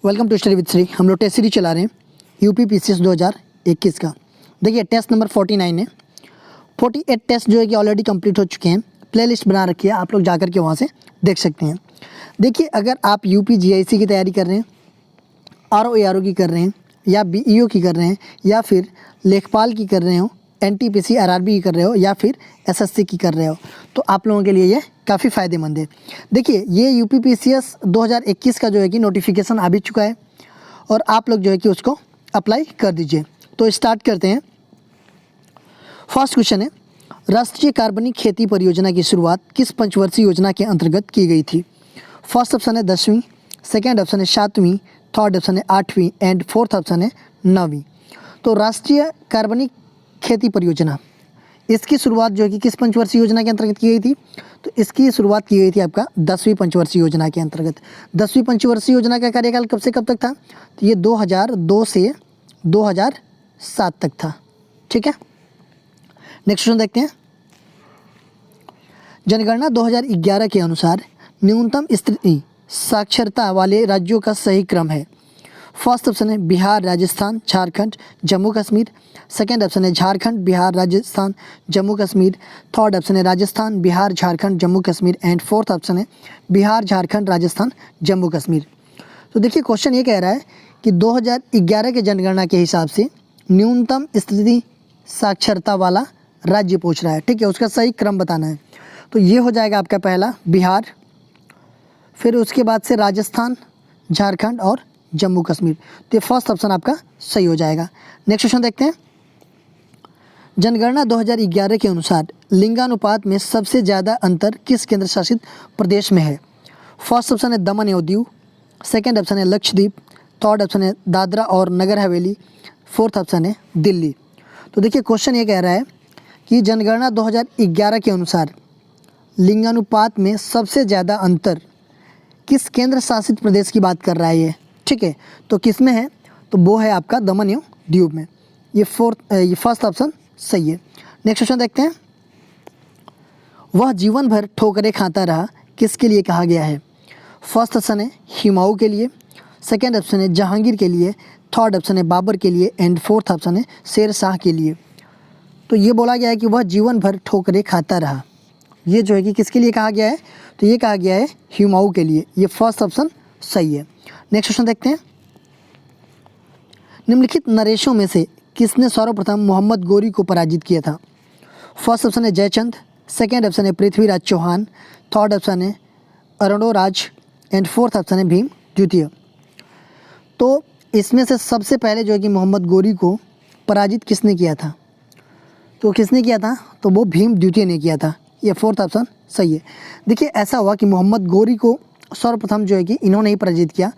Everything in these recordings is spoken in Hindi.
Welcome to study with Shri. हम लोग टेस्ट सीरीज चला रहे हैं यूपी पीसीएस 2021 का। देखिए टेस्ट नंबर 49 है। 48 टेस्ट जो है कि ऑलरेडी कंप्लीट हो चुके हैं। प्लेलिस्ट बना रखी है, आप लोग जाकर के वहाँ से देख सकते हैं। देखिए अगर आप यूपी जीआईसी की तैयारी कर रहे हैं, आरओ की कर रहे हैं, या बीईओ की कर रहे हैं, या फिर लेखपाल की कर रहे हो, एनटीपीसी आरआरबी की कर रहे हो, या फिर एसएससी की कर रहे हो, तो आप लोगों के लिए ये काफ़ी फ़ायदेमंद है। देखिए ये यूपी पीसीएस 2021 का जो है कि नोटिफिकेशन आ भी चुका है और आप लोग जो है कि उसको अप्लाई कर दीजिए। तो स्टार्ट करते हैं। फर्स्ट क्वेश्चन है, राष्ट्रीय कार्बनिक खेती परियोजना की शुरुआत किस पंचवर्षीय योजना के अंतर्गत की गई थी? फर्स्ट ऑप्शन है 10वीं, सेकेंड ऑप्शन है 7वीं, थर्ड ऑप्शन है 8वीं एंड फोर्थ ऑप्शन है 9वीं। तो राष्ट्रीय कार्बनिक खेती परियोजना, इसकी शुरुआत जो है कि किस पंचवर्षीय योजना के अंतर्गत की गई थी? तो इसकी शुरुआत की गई थी आपका 10वीं पंचवर्षीय योजना के अंतर्गत। 10वीं पंचवर्षीय योजना का कार्यकाल कब से कब तक था? तो ये 2002 से 2007 तक था। ठीक है, नेक्स्ट क्वेश्चन देखते हैं। जनगणना 2011 के अनुसार न्यूनतम स्थिति साक्षरता वाले राज्यों का सही क्रम है। फर्स्ट ऑप्शन है बिहार, राजस्थान, झारखंड, जम्मू कश्मीर। सेकेंड ऑप्शन है झारखंड, बिहार, राजस्थान, जम्मू कश्मीर। थर्ड ऑप्शन है Rajasthan, Bihar, Jharkhand, Jammu Kashmir and fourth option है बिहार, झारखंड, राजस्थान, जम्मू कश्मीर। तो देखिए क्वेश्चन ये कह रहा है कि 2011 के जनगणना के हिसाब से न्यूनतम स्थिति साक्षरता वाला राज्य पूछ रहा है। ठीक है, उसका सही क्रम बताना है। तो ये हो जाएगा आपका पहला बिहार, फिर उसके बाद से राजस्थान, झारखंड और जम्मू कश्मीर। तो फर्स्ट ऑप्शन आपका सही हो जाएगा। नेक्स्ट क्वेश्चन देखते हैं। जनगणना 2011 के अनुसार लिंगानुपात में सबसे ज़्यादा अंतर किस केंद्र शासित प्रदेश में है? फर्स्ट ऑप्शन है दमन एवं दीव, सेकेंड ऑप्शन है लक्षद्वीप, थर्ड ऑप्शन है दादरा और नगर हवेली, फोर्थ ऑप्शन है दिल्ली। तो देखिए क्वेश्चन ये कह रहा है कि जनगणना 2011 के अनुसार लिंगानुपात में सबसे ज़्यादा अंतर किस केंद्र शासित प्रदेश की बात कर रहा है ये। ठीक है, तो किस में है? तो वो है आपका दमन एवं दीव में। ये फर्स्ट ऑप्शन सही है। नेक्स्ट क्वेश्चन देखते हैं। वह जीवन भर ठोकरें खाता रहा किसके लिए कहा गया है? फर्स्ट ऑप्शन है हुमायूं के लिए, सेकेंड ऑप्शन है जहांगीर के लिए, थर्ड ऑप्शन है बाबर के लिए एंड फोर्थ ऑप्शन है शेर शाह के लिए। तो ये बोला गया है कि वह जीवन भर ठोकरें खाता रहा, ये जो है कि किसके लिए कहा गया है? तो ये कहा गया है हुमायूं के लिए। ये फर्स्ट ऑप्शन सही है। नेक्स्ट क्वेश्चन देखते हैं। निम्नलिखित नरेशों में से किसने सर्वप्रथम मोहम्मद गोरी को पराजित किया था? फर्स्ट ऑप्शन है जयचंद, सेकेंड ऑप्शन है पृथ्वीराज चौहान, थर्ड ऑप्शन है अरुणोराज एंड फोर्थ ऑप्शन है भीम द्वितीय। तो इसमें से सबसे पहले जो है कि मोहम्मद गोरी को पराजित किसने किया था? तो किसने किया था? तो वो भीम द्वितीय ने किया था। ये फोर्थ ऑप्शन सही है। देखिए ऐसा हुआ कि मोहम्मद गोरी को सर्वप्रथम जो है कि इन्होंने ही पराजित किया।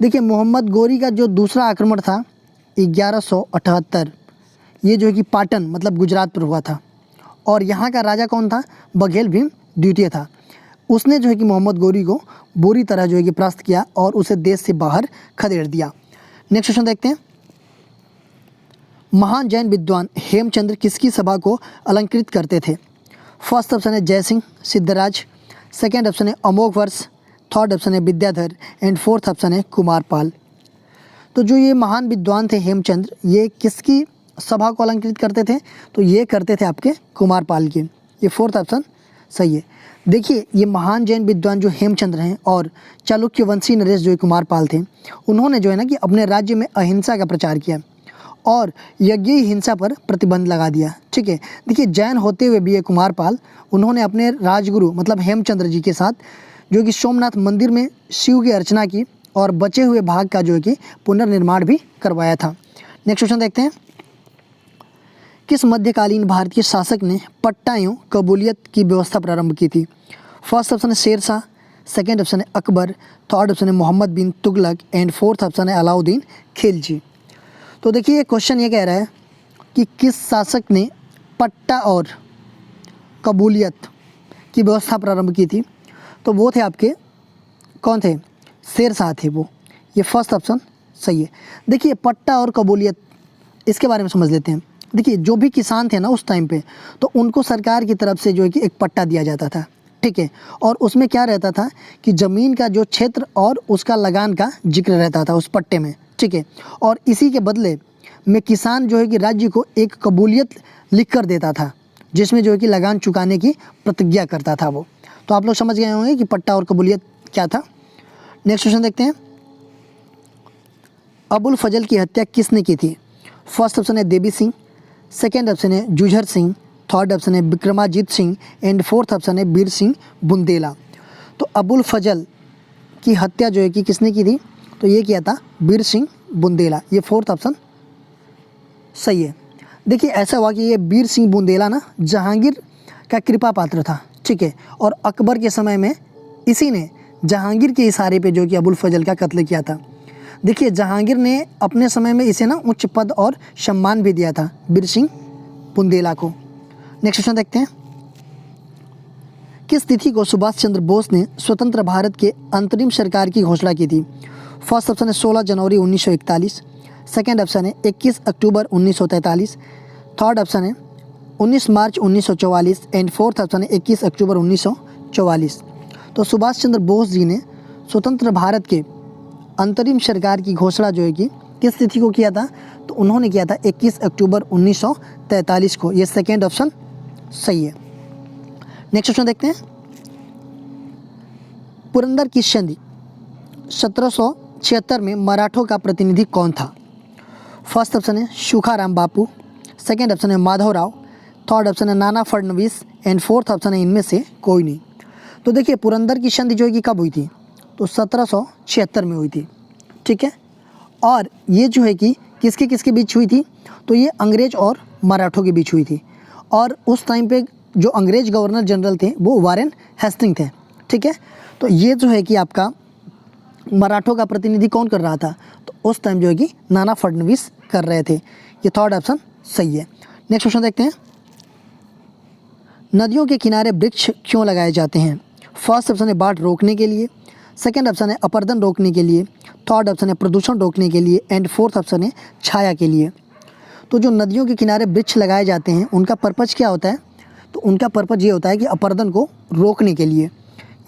देखिए मोहम्मद गोरी का जो दूसरा आक्रमण था 1178, ये जो है कि पाटन मतलब गुजरात पर हुआ था और यहाँ का राजा कौन था? बघेल भीम द्वितीय था। उसने जो है कि मोहम्मद गोरी को बुरी तरह जो है कि परास्त किया और उसे देश से बाहर खदेड़ दिया। नेक्स्ट क्वेश्चन देखते हैं। महान जैन विद्वान हेमचंद्र किसकी सभा को अलंकृत करते थे? फर्स्ट ऑप्शन है जयसिंह सिद्धराज, सेकेंड ऑप्शन है अमोघ वर्ष, थर्ड ऑप्शन है विद्याधर एंड फोर्थ ऑप्शन है कुमारपाल। तो जो ये महान विद्वान थे हेमचंद्र, ये किसकी सभा को अलंकृत करते थे? तो ये करते थे आपके कुमारपाल के। ये फोर्थ ऑप्शन सही है। देखिए ये महान जैन विद्वान जो हेमचंद्र हैं और चालुक्य वंशी नरेश जो कुमारपाल थे, उन्होंने जो है ना कि अपने राज्य में अहिंसा का प्रचार किया और यज्ञ हिंसा पर प्रतिबंध लगा दिया। ठीक है, देखिए जैन होते हुए भी ये कुमारपाल, उन्होंने अपने राजगुरु मतलब हेमचंद्र जी के साथ जो कि सोमनाथ मंदिर में शिव की अर्चना की और बचे हुए भाग का जो है कि पुनर्निर्माण भी करवाया था। नेक्स्ट क्वेश्चन देखते हैं। किस मध्यकालीन भारतीय शासक ने पट्टा एवं कबूलियत की व्यवस्था प्रारंभ की थी? फर्स्ट ऑप्शन है शेर शाह, सेकेंड ऑप्शन है अकबर, थर्ड ऑप्शन है मोहम्मद बिन तुगलक एंड फोर्थ ऑप्शन है अलाउद्दीन खिलजी। तो देखिए ये क्वेश्चन ये कह रहा है कि किस शासक ने पट्टा और कबूलियत की व्यवस्था प्रारंभ की थी? तो वो थे आपके कौन थे? शेर शाह थे वो। ये फर्स्ट ऑप्शन सही है। देखिए पट्टा और कबूलियत इसके बारे में समझ लेते हैं। देखिए जो भी किसान थे ना उस टाइम पे, तो उनको सरकार की तरफ से जो है कि एक पट्टा दिया जाता था। ठीक है। और उसमें क्या रहता था कि ज़मीन का जो क्षेत्र और उसका लगान का जिक्र रहता था उस पट्टे में, ठीक है। और इसी के बदले में किसान जो है कि राज्य को एक कबूलियत लिख कर देता था, जिसमें जो है कि लगान चुकाने की प्रतिज्ञा करता था वो। तो आप लोग समझ गए होंगे कि पट्टा और कबूलियत क्या था। नेक्स्ट क्वेश्चन देखते हैं, अबुल फजल की हत्या किसने की थी? फर्स्ट ऑप्शन है देवी सिंह, सेकेंड ऑप्शन है जूझर सिंह, थर्ड ऑप्शन है Vikramajeet Singh and fourth option है बीर सिंह बुंदेला। तो अबुल फजल की हत्या जो है कि किसने की थी? तो ये किया था बीर सिंह बुंदेला। ये फोर्थ ऑप्शन सही है। देखिए ऐसा हुआ कि ये बीर सिंह बुंदेला ना जहांगीर का कृपा पात्र था, ठीक है। और अकबर के समय में इसी ने जहांगीर के इशारे पे जो कि अबुल फजल का कत्ल किया था। देखिए जहांगीर ने अपने समय में इसे ना उच्च पद और सम्मान भी दिया था बीर सिंह बुंदेला को। नेक्स्ट क्वेश्चन देखते हैं, किस तिथि को सुभाष चंद्र बोस ने स्वतंत्र भारत के अंतरिम सरकार की घोषणा की थी? फर्स्ट ऑप्शन है 16 जनवरी 1941, सेकेंड ऑप्शन है 21 अक्टूबर 1943, थर्ड ऑप्शन है 19 मार्च 1944 एंड फोर्थ ऑप्शन है 21 अक्टूबर 1944। तो सुभाष चंद्र बोस जी ने स्वतंत्र भारत के अंतरिम सरकार की घोषणा जो है कि किस तिथि को किया था? तो उन्होंने किया था 21 अक्टूबर 1943 को। ये सेकेंड ऑप्शन सही है। नेक्स्ट क्वेश्चन देखते हैं, पुरंदर की संधि 1776 में मराठों का प्रतिनिधि कौन था? फर्स्ट ऑप्शन है सुखाराम बापू, सेकेंड ऑप्शन है माधवराव, थर्ड ऑप्शन है Nana Phadnavis and fourth option है इनमें से कोई नहीं। तो देखिए पुरंदर की संधि जो है कि कब हुई थी? तो 1776 में हुई थी, ठीक है। और ये जो है कि किसके किसके बीच हुई थी? तो ये अंग्रेज और मराठों के बीच हुई थी। और उस टाइम पे जो अंग्रेज गवर्नर जनरल थे वो वारेन हेस्टिंग थे, ठीक है। तो ये जो है कि आपका मराठों का प्रतिनिधि कौन कर रहा था? तो उस टाइम जो है कि नाना फडणवीस कर रहे थे। ये थर्ड ऑप्शन सही है। नेक्स्ट क्वेश्चन देखते हैं, नदियों के किनारे वृक्ष क्यों लगाए जाते हैं? फर्स्ट ऑप्शन है बाढ़ रोकने के लिए, सेकेंड ऑप्शन है अपरदन रोकने के लिए, थर्ड ऑप्शन है प्रदूषण रोकने के लिए एंड फोर्थ ऑप्शन है छाया के लिए। तो जो नदियों के किनारे वृक्ष लगाए जाते हैं उनका पर्पज़ क्या होता है? तो उनका पर्पज़ ये होता है कि अपरदन को रोकने के लिए।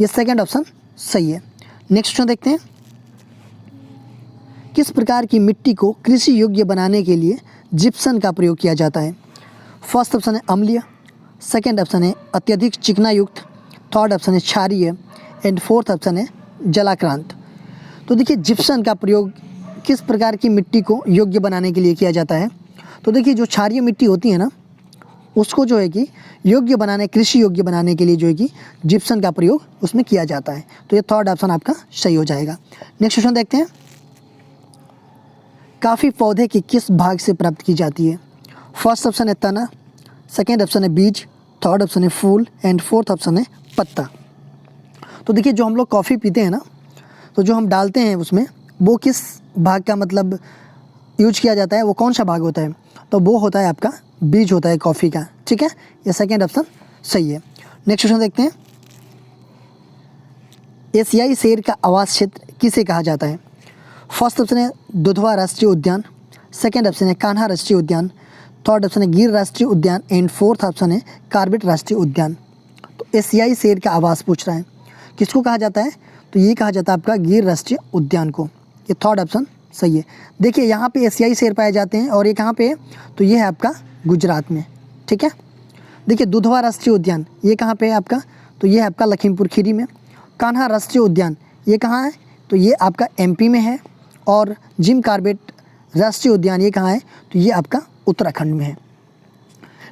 ये सेकेंड ऑप्शन सही है। नेक्स्ट क्वेश्चन देखते हैं, किस प्रकार की मिट्टी को कृषि योग्य बनाने के लिए जिप्सम का प्रयोग किया जाता है? फर्स्ट ऑप्शन है अम्लीय, सेकेंड ऑप्शन है अत्यधिक चिकनायुक्त, थर्ड ऑप्शन है क्षारीय एंड फोर्थ ऑप्शन है जलाक्रांत। तो देखिए जिप्सम का प्रयोग किस प्रकार की मिट्टी को योग्य बनाने के लिए किया जाता है? तो देखिए जो क्षारीय मिट्टी होती है ना उसको जो है कि योग्य बनाने, कृषि योग्य बनाने के लिए जो है कि जिप्सम का प्रयोग उसमें किया जाता है। तो ये थर्ड ऑप्शन आपका सही हो जाएगा। नेक्स्ट क्वेश्चन देखते हैं, काफ़ी पौधे के किस भाग से प्राप्त की जाती है? फर्स्ट ऑप्शन है तना, सेकेंड ऑप्शन है बीज, थर्ड ऑप्शन है फूल एंड फोर्थ ऑप्शन है पत्ता। तो देखिए जो हम लोग कॉफ़ी पीते हैं ना तो जो हम डालते हैं उसमें वो किस भाग का मतलब यूज किया जाता है? वो कौन सा भाग होता है? तो वो होता है आपका बीज होता है कॉफ़ी का, ठीक है। ये सेकेंड ऑप्शन सही है। नेक्स्ट क्वेश्चन देखते हैं, एशियाई शेर का आवास क्षेत्र किसे कहा जाता है? फर्स्ट ऑप्शन है दुधवा राष्ट्रीय उद्यान, सेकेंड ऑप्शन है कान्हा राष्ट्रीय उद्यान, थर्ड ऑप्शन है गिर राष्ट्रीय उद्यान एंड फोर्थ ऑप्शन है कार्बेट राष्ट्रीय उद्यान। तो एशियाई शेर का आवास पूछ रहा है, किसको कहा जाता है? तो ये कहा जाता है आपका गिर राष्ट्रीय उद्यान को। ये थर्ड ऑप्शन सही है। देखिए यहाँ पे एशियाई शेर पाए जाते हैं और ये कहाँ पे है? तो ये है आपका गुजरात में, ठीक है। देखिए दुधवा राष्ट्रीय उद्यान ये कहाँ पे है आपका? तो ये है आपका लखीमपुर खीरी में। कान्हा राष्ट्रीय उद्यान ये कहाँ है? तो ये आपका एमपी में है। और जिम कार्बेट राष्ट्रीय उद्यान ये कहाँ है? तो ये आपका उत्तराखंड में है।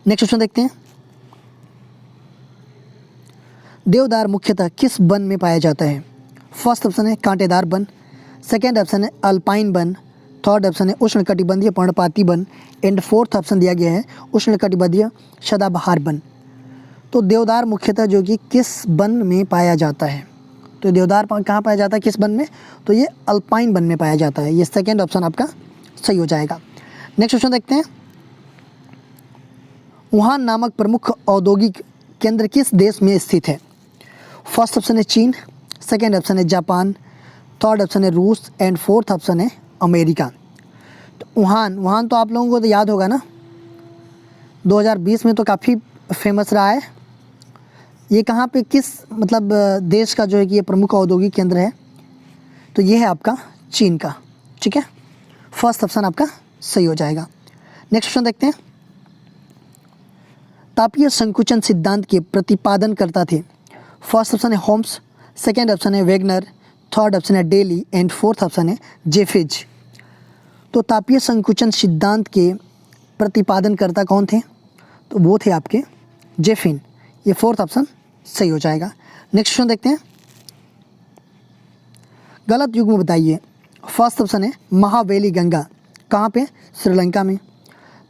नेक्स्ट क्वेश्चन देखते हैं, देवदार मुख्यतः किस वन में पाया जाता है? फर्स्ट ऑप्शन है कांटेदार वन, सेकेंड ऑप्शन है अल्पाइन वन, थर्ड ऑप्शन है उष्णकटिबंधीय पर्णपाती वन एंड फोर्थ ऑप्शन दिया गया है उष्णकटिबंधीय सदाबहार वन। तो देवदार मुख्यतः जो कि किस वन में पाया जाता है? तो देवदार कहाँ पाया जाता है, किस वन में? तो ये अल्पाइन वन में पाया जाता है। ये सेकेंड ऑप्शन आपका सही हो जाएगा। नेक्स्ट क्वेश्चन देखते हैं, वुहान नामक प्रमुख औद्योगिक केंद्र किस देश में स्थित है? फर्स्ट ऑप्शन है चीन, सेकेंड ऑप्शन है जापान, थर्ड ऑप्शन है रूस एंड फोर्थ ऑप्शन है अमेरिका। तो वुहान तो आप लोगों को तो याद होगा ना, 2020 में तो काफ़ी फेमस रहा है। ये कहाँ पे किस मतलब देश का जो है कि ये प्रमुख औद्योगिक केंद्र है, तो ये है आपका चीन का। ठीक है, फर्स्ट ऑप्शन आपका सही हो जाएगा। नेक्स्ट क्वेश्चन देखते हैं। तापीय संकुचन सिद्धांत के प्रतिपादन करता थे। फर्स्ट ऑप्शन है होम्स, सेकेंड ऑप्शन है वेगनर, थर्ड ऑप्शन है डेली एंड फोर्थ ऑप्शन है जेफिज। तो तापीय संकुचन सिद्धांत के प्रतिपादन करता कौन थे, तो वो थे आपके जेफिन। ये फोर्थ ऑप्शन सही हो जाएगा। नेक्स्ट क्वेश्चन देखते हैं। गलत युग्म बताइए। फर्स्ट ऑप्शन है महावेली गंगा, कहाँ पे, श्रीलंका में।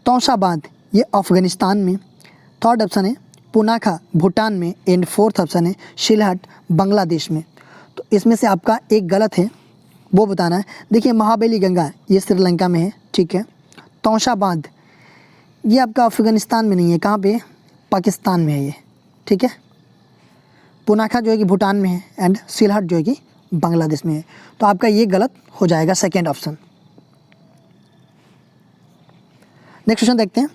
तौसा बांध, ये अफगानिस्तान में। थर्ड ऑप्शन है पुनाखा, भूटान में। एंड फोर्थ ऑप्शन है शिलहट, बांग्लादेश में। तो इसमें से आपका एक गलत है, वो बताना है। देखिए महावेली गंगा ये श्रीलंका में है, ठीक है। तौसा बांध ये आपका अफगानिस्तान में नहीं है, कहाँ पे, पाकिस्तान में है ये, ठीक है। पुनाखा जो है कि भूटान में है एंड शिलहट जो है कि बांग्लादेश में है। तो आपका ये गलत हो जाएगा, सेकेंड ऑप्शन। नेक्स्ट क्वेश्चन देखते हैं।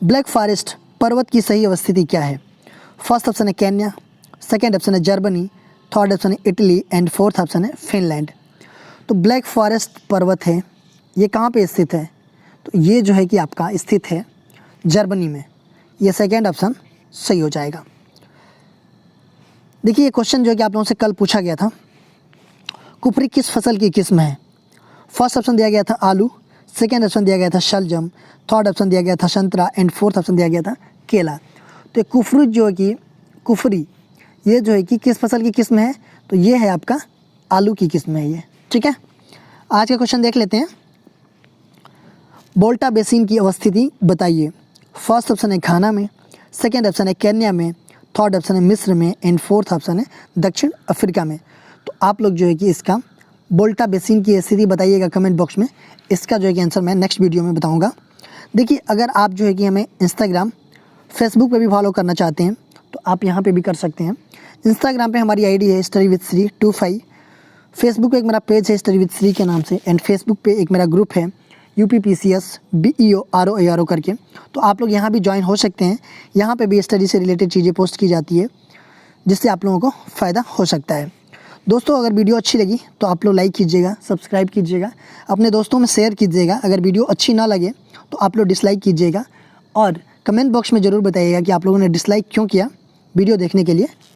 ब्लैक फॉरेस्ट पर्वत की सही अवस्थिति क्या है। फर्स्ट ऑप्शन है केन्या, सेकेंड ऑप्शन है जर्मनी, थर्ड ऑप्शन है इटली एंड फोर्थ ऑप्शन है फिनलैंड। तो ब्लैक फॉरेस्ट पर्वत है, ये कहाँ पे स्थित है, तो ये जो है कि आपका स्थित है जर्मनी में। ये सेकेंड ऑप्शन सही हो जाएगा। देखिए ये क्वेश्चन जो है कि आप लोगों से कल पूछा गया था, कुफरी किस फसल की किस्म है। फर्स्ट ऑप्शन दिया गया था आलू, सेकेंड ऑप्शन दिया गया था शलजम, थर्ड ऑप्शन दिया गया था संतरा एंड फोर्थ ऑप्शन दिया गया था केला। तो कुफरी जो है कि कुफरी ये जो है कि किस फसल की किस्म है, तो ये है आपका आलू की किस्म है ये, ठीक है। आज का क्वेश्चन देख लेते हैं। वोल्टा बेसिन की अवस्थिति बताइए। फर्स्ट ऑप्शन है घाना में, सेकेंड ऑप्शन है केन्या में, थर्ड ऑप्शन है मिस्र में एंड फोर्थ ऑप्शन है दक्षिण अफ्रीका में। तो आप लोग जो है कि इसका वोल्टा बेसिन की स्थिति बताइएगा कमेंट बॉक्स में। इसका जो है कि आंसर मैं नेक्स्ट वीडियो में बताऊंगा। देखिए अगर आप जो है कि हमें इंस्टाग्राम फेसबुक पे भी फॉलो करना चाहते हैं तो आप यहाँ पे भी कर सकते हैं। इंस्टाग्राम पे हमारी आईडी है स्टडी विद श्री 25, फेसबुक पे एक मेरा पेज है स्टडी विद श्री के नाम से एंड फेसबुक पे एक मेरा ग्रुप है UPPCS BEO ROARO करके। तो आप लोग यहाँ भी ज्वाइन हो सकते हैं। यहाँ पे भी स्टडी से रिलेटेड चीज़ें पोस्ट की जाती है जिससे आप लोगों को फ़ायदा हो सकता है। दोस्तों अगर वीडियो अच्छी लगी तो आप लोग लाइक कीजिएगा, सब्सक्राइब कीजिएगा, अपने दोस्तों में शेयर कीजिएगा। अगर वीडियो अच्छी ना लगे तो आप लोग डिसलाइक कीजिएगा और कमेंट बॉक्स में ज़रूर बताइएगा कि आप लोगों ने डिसलाइक क्यों किया। वीडियो देखने के लिए